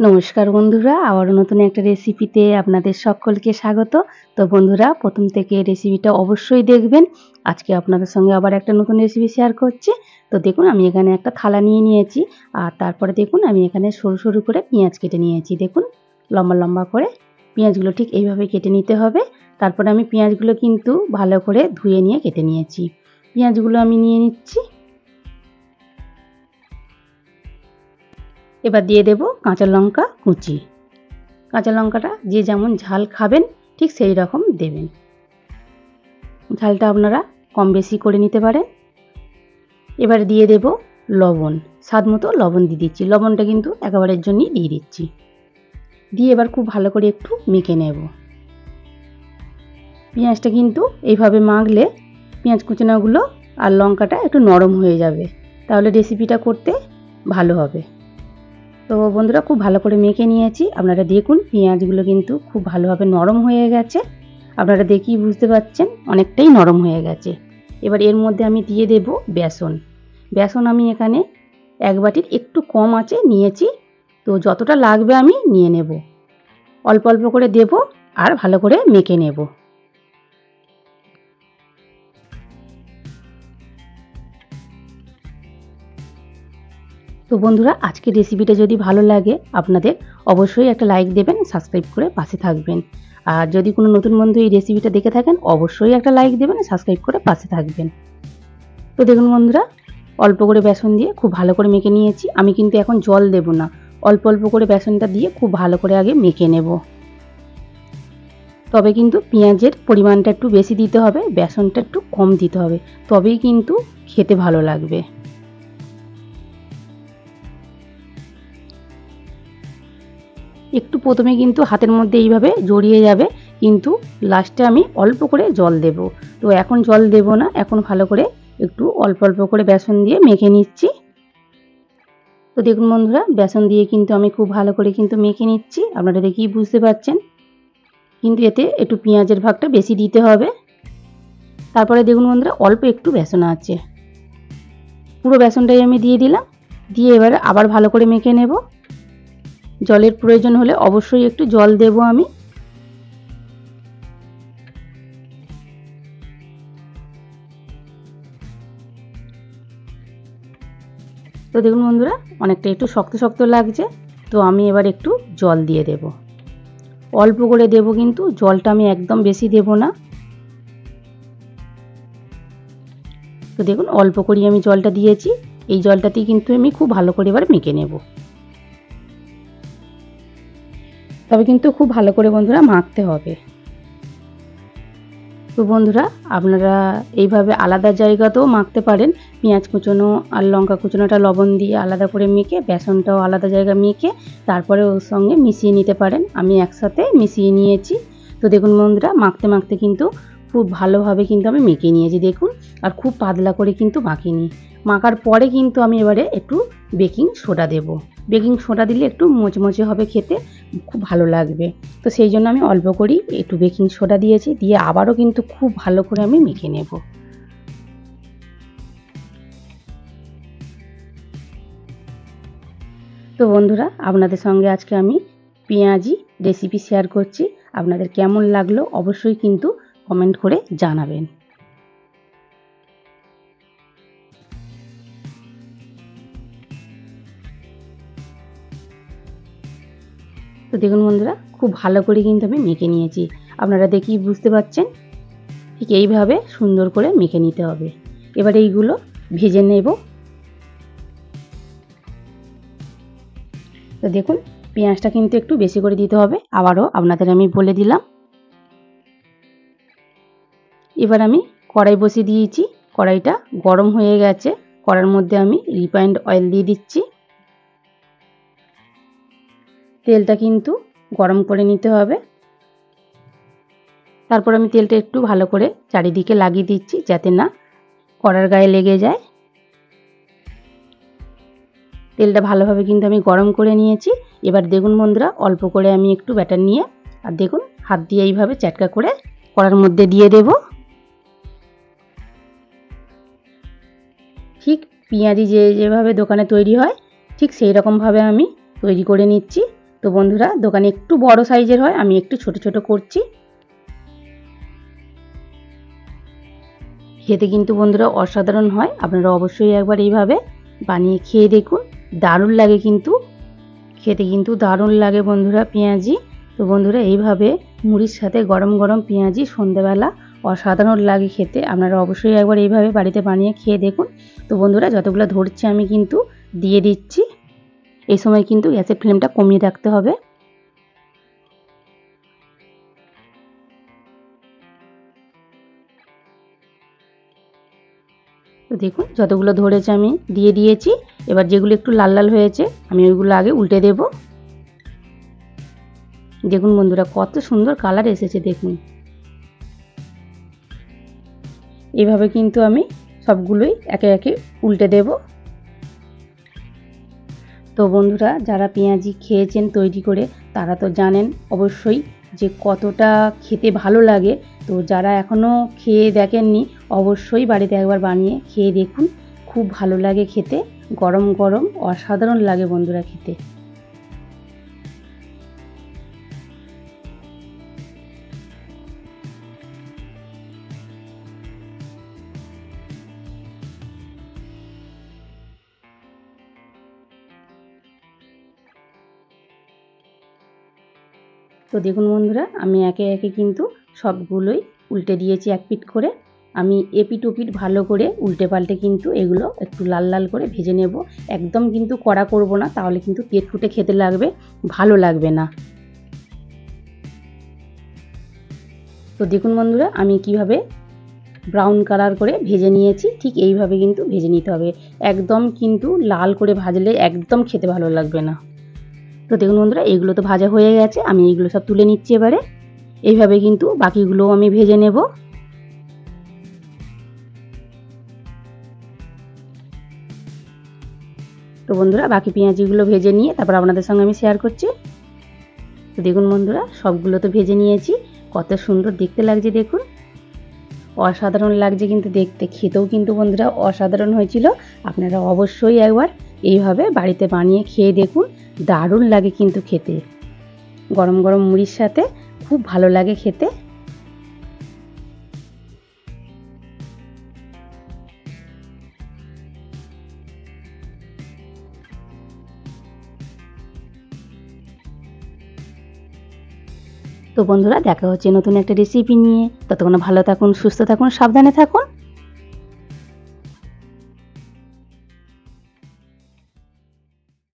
নমস্কার বন্ধুরা, আবারও নতুন একটা রেসিপিতে আপনাদের সকলকে স্বাগত। তো বন্ধুরা, প্রথম থেকে রেসিপিটা অবশ্যই দেখবেন। আজকে আপনাদের সঙ্গে আবার একটা নতুন রেসিপি শেয়ার করছি। তো দেখুন, আমি এখানে একটা থালা নিয়ে নিয়েছি। আর তারপরে দেখুন, আমি এখানে সরু সরু করে পেঁয়াজ কেটে নিয়েছি। দেখুন, লম্বা লম্বা করে পেঁয়াজগুলো ঠিক এইভাবে কেটে নিতে হবে। তারপরে আমি পেঁয়াজগুলো কিন্তু ভালো করে ধুয়ে নিয়ে কেটে নিয়েছি। পেঁয়াজগুলো আমি নিয়ে নিচ্ছি। এবার দিয়ে দেব কাঁচা লঙ্কা কুচি। কাঁচা লঙ্কাটা যে যেমন ঝাল খাবেন ঠিক সেই রকম দেবেন। ঝালটা আপনারা কম বেশি করে নিতে পারেন। এবার দিয়ে দেব লবণ, স্বাদ মতো লবণ দিয়ে দিচ্ছি। লবণটা কিন্তু একেবারের জন্যই দিয়ে দিচ্ছি। দিয়ে এবার খুব ভালো করে একটু মেখে নেব। পেঁয়াজটা কিন্তু এইভাবে মাখলে পেঁয়াজ কুচানোগুলো আর লঙ্কাটা একটু নরম হয়ে যাবে, তাহলে রেসিপিটা করতে ভালো হবে। তো বন্ধুরা, খুব ভালো করে মেখে নিয়েছি। আপনারা দেখুন, পেঁয়াজগুলো কিন্তু খুব ভালোভাবে নরম হয়ে গেছে। আপনারা দেখেই বুঝতে পারছেন অনেকটাই নরম হয়ে গেছে। এবার এর মধ্যে আমি দিয়ে দেব বেসন। বেসন আমি এখানে 1 বাটির একটু কম আছে নিয়েছি। তো যতটা লাগবে আমি নিয়ে নেব। অল্প অল্প করে দেব আর ভালো করে মেখে নেব। তো বন্ধুরা, আজকের রেসিপিটা যদি ভালো লাগে আপনাদের, অবশ্যই একটা লাইক দেবেন, সাবস্ক্রাইব করে পাশে থাকবেন। আর যদি কোনো নতুন বন্ধু এই রেসিপিটা দেখে থাকেন, অবশ্যই একটা লাইক দেবেন, সাবস্ক্রাইব করে পাশে থাকবেন। তো দেখুন বন্ধুরা, অল্প করে বেসন দিয়ে খুব ভালো করে মেখে নিয়েছি। আমি কিন্তু এখন জল দেব না, অল্প অল্প করে বেসনটা দিয়ে খুব ভালো করে আগে মেখে নেব। তবে কিন্তু পেঁয়াজের পরিমাণটা একটু বেশি দিতে হবে, বেসনটা একটু কম দিতে হবে, তবেই কিন্তু খেতে ভালো লাগবে। একটু প্রথমে কিন্তু হাতের মধ্যে এইভাবে জড়িয়ে যাবে, কিন্তু লাস্টে আমি অল্প করে জল দেব। তো এখন জল দেব না, এখন ভালো করে একটু অল্প অল্প করে বেসন দিয়ে মেখে নিচ্ছি। তো দেখুন বন্ধুরা, বেসন দিয়ে কিন্তু আমি খুব ভালো করে কিন্তু মেখে নিচ্ছি। আপনারা দেখেই বুঝতে পারছেন, কিন্তু এতে একটু পেঁয়াজের ভাগটা বেশি দিতে হবে। তারপরে দেখুন বন্ধুরা, অল্প একটু বেসন আছে, পুরো বেসনটাই আমি দিয়ে দিলাম। দিয়ে এবার আবার ভালো করে মেখে নেব। জলের প্রয়োজন হলে অবশ্যই একটু জল দেব আমি। তো দেখুন বন্ধুরা, অনেকটা একটু শক্ত শক্ত লাগছে। তো আমি এবার একটু জল দিয়ে দেব, অল্প করে দেব, কিন্তু জলটা আমি একদম বেশি দেব না। তো দেখুন, অল্প করেই আমি জলটা দিয়েছি। এই জলটাতেই কিন্তু আমি খুব ভালো করে এবার মেখে নেব। তবে কিন্তু খুব ভালো করে বন্ধুরা মাখতে হবে। তো বন্ধুরা, আপনারা এইভাবে আলাদা জায়গাতেও মাখতে পারেন। পেঁয়াজ কুচোনো আর লঙ্কা কুচোনোটা লবণ দিয়ে আলাদা করে মেখে, বেসনটাও আলাদা জায়গায় মেখে তারপরে ওর সঙ্গে মিশিয়ে নিতে পারেন। আমি একসাথে মিশিয়ে নিয়েছি। তো দেখুন বন্ধুরা, মাখতে মাখতে কিন্তু খুব ভালোভাবে কিন্তু আমি মেখে নিয়েছি দেখুন। আর খুব পাতলা করে কিন্তু মাখিনি। মাখার পরে কিন্তু আমি এবারে একটু বেকিং সোডা দেব। বেকিং সোডা দিলে একটু মচমচে হবে, খেতে খুব ভালো লাগবে। তো সেই জন্য আমি অল্প করেই একটু বেকিং সোডা দিয়েছি, দিয়ে আবারও কিন্তু খুব ভালো করে আমি মেখে নেব। তো বন্ধুরা, আপনাদের সঙ্গে আজকে আমি পেঁয়াজি রেসিপি শেয়ার করছি। আপনাদের কেমন লাগলো অবশ্যই কিন্তু কমেন্ট করে জানাবেন। তো দেখুন বন্ধুরা, খুব ভালো করে কিন্তু আমি মেখে নিয়েছি। আপনারা দেখেই বুঝতে পারছেন, ঠিক এইভাবে সুন্দর করে মেখে নিতে হবে। এবার এইগুলো ভেজে নেব। তো দেখুন, পেঁয়াজটা কিন্তু একটু বেশি করে দিতে হবে, আবারও আপনাদের আমি বলে দিলাম। এবার আমি কড়াই বসিয়ে দিয়েছি। কড়াইটা গরম হয়ে গেছে। কড়াইয়ের মধ্যে আমি রিফাইন্ড অয়েল দিয়ে দিচ্ছি। তেলটা কিন্তু গরম করে নিতে হবে। তারপর আমি তেলটা একটু ভালো করে চারিদিকে লাগিয়ে দিচ্ছি, যাতে না কড়ার গায়ে লেগে যায়। তেলটা ভালোভাবে কিন্তু আমি গরম করে নিয়েছি। এবার দেখুন বন্ধুরা, অল্প করে আমি একটু ব্যাটার নিয়ে, আর দেখুন হাত দিয়ে এইভাবে চ্যাটকা করে কড়ার মধ্যে দিয়ে দেব। ঠিক পেঁয়াজি যেভাবে দোকানে তৈরি হয়, ঠিক সেই রকমভাবে আমি তৈরি করে নিচ্ছি। তো বন্ধুরা দোকানে একটু বড় সাইজের হয়, আমি একটু ছোট ছোট করছি। খেতে কিন্তু বন্ধুরা অসাধারণ হয়, আপনারা অবশ্যই একবার এইভাবে বানিয়ে খেয়ে দেখুন, দারুণ লাগে কিন্তু খেতে, কিন্তু দারুণ লাগে বন্ধুরা পেঁয়াজি। তো বন্ধুরা এইভাবে মুড়ির সাথে গরম গরম পেঁয়াজি সন্ধ্যেবেলা অসাধারণ লাগে খেতে, আপনারা অবশ্যই একবার এইভাবে বাড়িতে বানিয়ে খেয়ে দেখুন। তো বন্ধুরা যতগুলো ধরছে আমি কিন্তু দিয়ে দিচ্ছি। এই সময় কিন্তু গ্যাসের ফ্লেমটা কমিয়ে রাখতে হবে। তো দেখুন যতগুলো ধরেছে আমি দিয়ে দিয়েছি। এবার যেগুলো একটু লাল লাল হয়েছে আমি ওইগুলো আগে উল্টে দেব। দেখুন বন্ধুরা কত সুন্দর কালার এসেছে দেখুন। এইভাবে কিন্তু আমি সবগুলোই একে একে উল্টে দেব। তো বন্ধুরা যারা পেঁয়াজি খেয়েছেন তৈরি করে তারা তো জানেন অবশ্যই যে কতটা খেতে ভালো লাগে। তো যারা এখনও খেয়ে দেখেননি অবশ্যই বাড়িতে একবার বানিয়ে খেয়ে দেখুন, খুব ভালো লাগে খেতে, গরম গরম অসাধারণ লাগে বন্ধুরা খেতে। তো দেখুন বন্ধুরা আমি একে একে কিন্তু সবগুলোই উল্টে দিয়েছি এক পিঠ করে। আমি এপিঠ ওপিঠ ভালো করে উল্টে পাল্টে কিন্তু এগুলো একটু লাল লাল করে ভেজে নেব। একদম কিন্তু কড়া করব না, তাহলে কিন্তু তেল ফুটে খেতে লাগবে, ভালো লাগবে না। তো দেখুন বন্ধুরা আমি কিভাবে ব্রাউন কালার করে ভেজে নিয়েছি, ঠিক এইভাবে কিন্তু ভেজে নিতে হবে। একদম কিন্তু লাল করে ভাজলে একদম খেতে ভালো লাগবে না। তো দেখুন বন্ধুরা এগুলো তো ভাজা হয়ে গেছে, আমি এইগুলো সব তুলে নিচ্ছি এবারে। এইভাবে কিন্তু বাকিগুলোও আমি ভেজে নেব। তো বন্ধুরা বাকি পেঁয়াজিগুলো ভেজে নিয়ে তারপর আপনাদের সঙ্গে আমি শেয়ার করছি। তো দেখুন বন্ধুরা সবগুলো তো ভেজে নিয়েছি, কত সুন্দর দেখতে লাগছে দেখুন, অসাধারণ লাগছে কিন্তু দেখতে, খেতেও কিন্তু বন্ধুরা অসাধারণ হয়েছিল। আপনারা অবশ্যই একবার এইভাবে বাড়িতে বানিয়ে খেয়ে দেখুন, দারুণ লাগে কিন্তু খেতে, গরম গরম মুড়ির সাথে খুব ভালো লাগে খেতে। তো বন্ধুরা দেখা হচ্ছে নতুন একটা রেসিপি নিয়ে, ততক্ষণ ভালো থাকুন, সুস্থ থাকুন, সাবধানে থাকুন।